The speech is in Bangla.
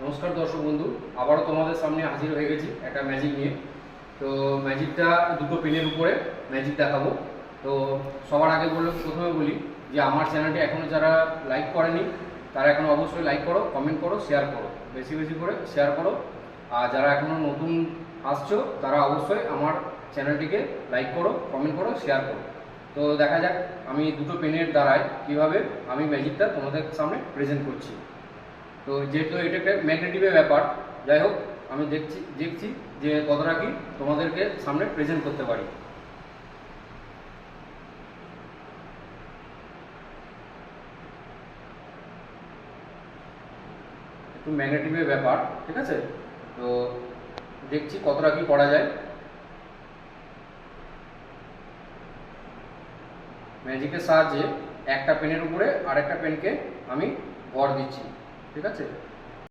নমস্কার দর্শক বন্ধু, আবারও তোমাদের সামনে হাজির হয়ে গেছি একটা ম্যাজিক নিয়ে। তো ম্যাজিকটা দুটো পেনের উপরে ম্যাজিক দেখাবো। তো সবার আগে প্রথমে বলি যে আমার চ্যানেলটি এখনও যারা লাইক করেনি তারা এখনও অবশ্যই লাইক করো, কমেন্ট করো, শেয়ার করো, বেশি বেশি করে শেয়ার করো। আর যারা এখনও নতুন আসছো তারা অবশ্যই আমার চ্যানেলটিকে লাইক করো, কমেন্ট করো, শেয়ার করো। তো দেখা যাক আমি দুটো পেনের দ্বারায় কীভাবে আমি ম্যাজিকটা তোমাদের সামনে প্রেজেন্ট করছি। তো যেহেতু এটা একটা ম্যাগনেটিভের ব্যাপার, যাই হোক আমি দেখছি যে কতটা কি তোমাদেরকে সামনে প্রেজেন্ট করতে পারি। একটু ম্যাগনেটিভের ব্যাপার, ঠিক আছে? তো দেখছি কতটা কি করা যায়। ম্যাজিকের সাহায্যে একটা পেনের উপরে আরেকটা পেনকে আমি ভর দিচ্ছি, ঠিক আছে?